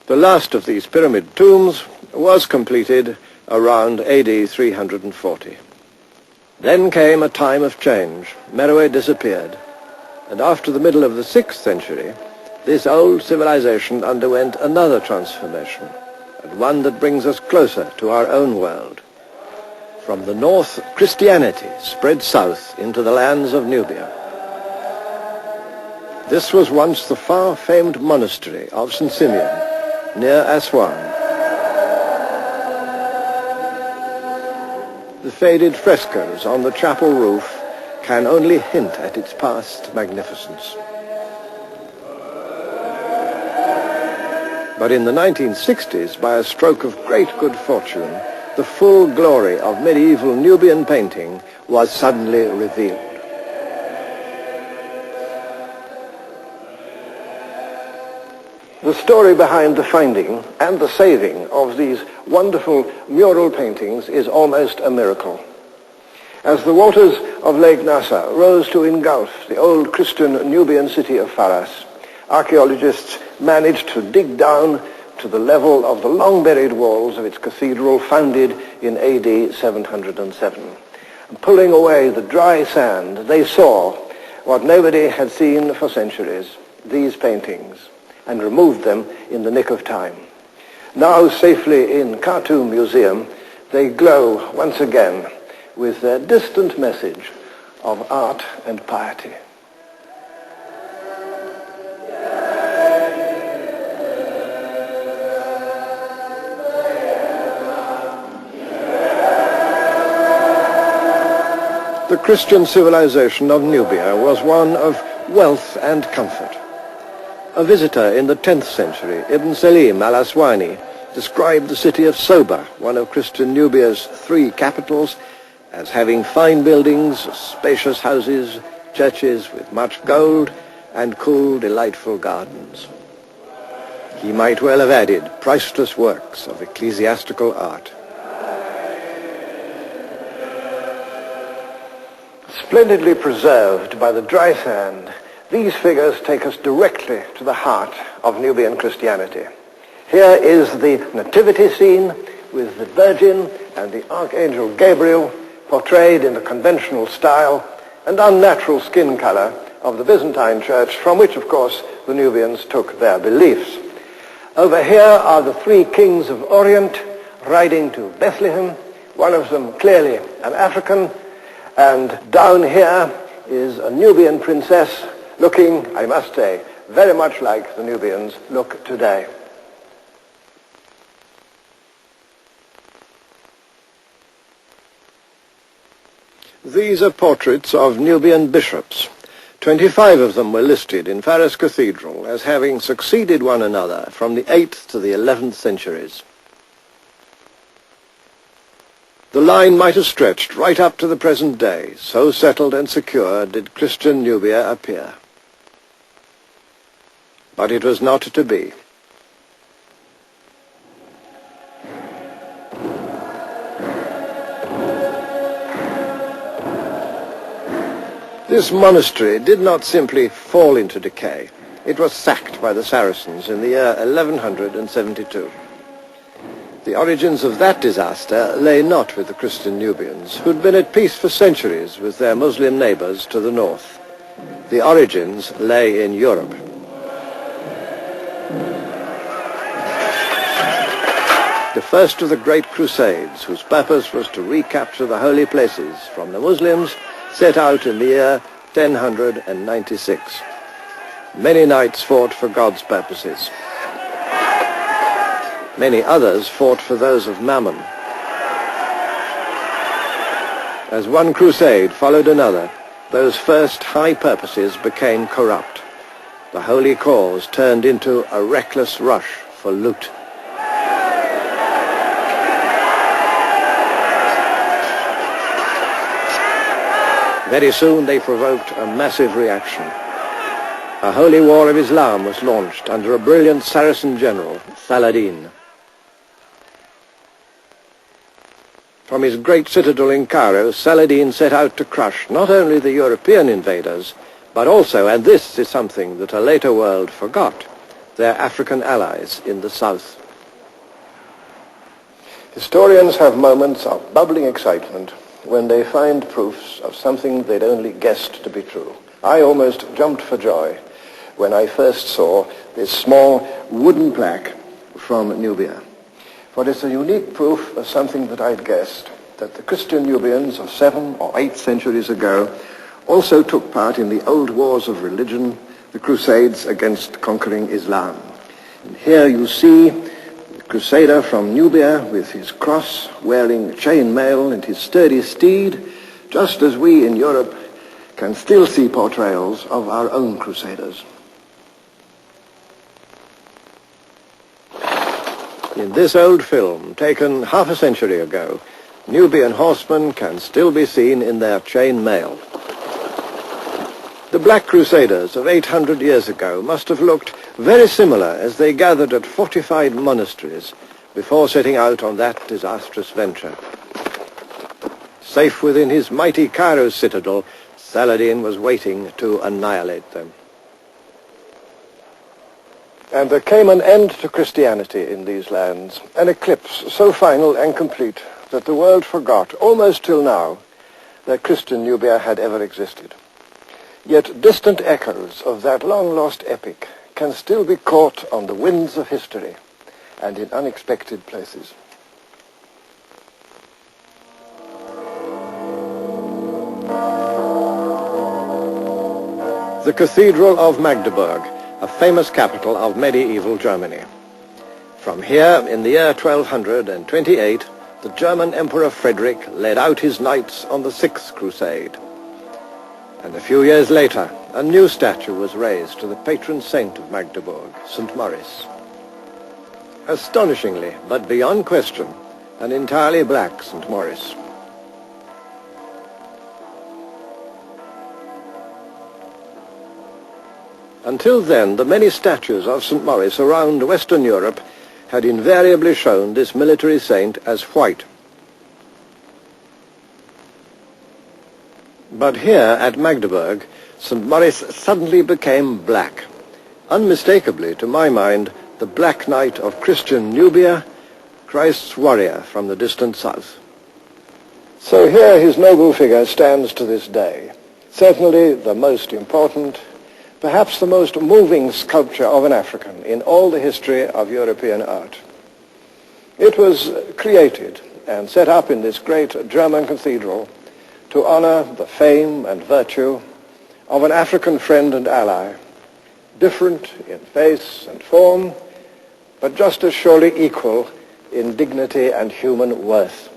The last of these pyramid tombs was completed around AD 340. Then came a time of change. Meroe disappeared, and after the middle of the 6th century, this old civilization underwent another transformation, and one that brings us closer to our own world. From the north, Christianity spread south into the lands of Nubia. This was once the far-famed monastery of St. Simeon, near Aswan. The faded frescoes on the chapel roof can only hint at its past magnificence. But in the 1960s, by a stroke of great good fortune, the full glory of medieval Nubian painting was suddenly revealed. The story behind the finding and the saving of these wonderful mural paintings is almost a miracle. As the waters of Lake Nasser rose to engulf the old Christian Nubian city of Faras, archaeologists managed to dig down to the level of the long-buried walls of its cathedral founded in AD 707. And pulling away the dry sand, they saw what nobody had seen for centuries, these paintings, and removed them in the nick of time. Now safely in Khartoum Museum, they glow once again with their distant message of art and piety. The Christian civilization of Nubia was one of wealth and comfort. A visitor in the 10th century, Ibn Salim al-Aswani, described the city of Soba, one of Christian Nubia's 3 capitals, as having fine buildings, spacious houses, churches with much gold, and cool, delightful gardens. He might well have added priceless works of ecclesiastical art. Splendidly preserved by the dry sand, these figures take us directly to the heart of Nubian Christianity. Here is the nativity scene with the Virgin and the Archangel Gabriel portrayed in the conventional style and unnatural skin color of the Byzantine church, from which, of course, the Nubians took their beliefs. Over here are the 3 kings of Orient riding to Bethlehem, one of them clearly an African, and down here is a Nubian princess looking, I must say, very much like the Nubians look today. These are portraits of Nubian bishops. 25 of them were listed in Faras Cathedral as having succeeded one another from the 8th to the 11th centuries. The line might have stretched right up to the present day, so settled and secure did Christian Nubia appear. But it was not to be. This monastery did not simply fall into decay. It was sacked by the Saracens in the year 1172. The origins of that disaster lay not with the Christian Nubians, who'd been at peace for centuries with their Muslim neighbors to the north. The origins lay in Europe. The first of the great Crusades, whose purpose was to recapture the holy places from the Muslims, set out in the year 1096. Many knights fought for God's purposes. Many others fought for those of Mammon. As one crusade followed another, those first high purposes became corrupt. The holy cause turned into a reckless rush for loot. Very soon they provoked a massive reaction. A holy war of Islam was launched under a brilliant Saracen general, Salaadin. From his great citadel in Cairo, Salaadin set out to crush not only the European invaders, but also, and this is something that a later world forgot, their African allies in the south. Historians have moments of bubbling excitement when they find proofs of something they'd only guessed to be true. I almost jumped for joy when I first saw this small wooden plaque from Nubia. For it's a unique proof of something that I'd guessed, that the Christian Nubians of 7 or 8 centuries ago also took part in the old wars of religion, the Crusades against conquering Islam. And here you see the crusader from Nubia with his cross, wearing chain mail and his sturdy steed, just as we in Europe can still see portrayals of our own crusaders. In this old film, taken half a century ago, Nubian horsemen can still be seen in their chain mail. The Black Crusaders of 800 years ago must have looked very similar as they gathered at fortified monasteries before setting out on that disastrous venture. Safe within his mighty Cairo citadel, Salaadin was waiting to annihilate them. And there came an end to Christianity in these lands, an eclipse so final and complete that the world forgot, almost till now, that Christian Nubia had ever existed. Yet distant echoes of that long-lost epic can still be caught on the winds of history and in unexpected places. The Cathedral of Magdeburg, a famous capital of medieval Germany. From here, in the year 1228, the German Emperor Frederick led out his knights on the 6th Crusade. And a few years later, a new statue was raised to the patron saint of Magdeburg, St. Maurice. Astonishingly, but beyond question, an entirely black St. Maurice. Until then, the many statues of St. Maurice around Western Europe had invariably shown this military saint as white. But here at Magdeburg, St. Maurice suddenly became black. Unmistakably, to my mind, the Black Knight of Christian Nubia, Christ's warrior from the distant south. So here his noble figure stands to this day, certainly the most important, perhaps the most moving sculpture of an African in all the history of European art. It was created and set up in this great German cathedral to honor the fame and virtue of an African friend and ally, different in face and form, but just as surely equal in dignity and human worth.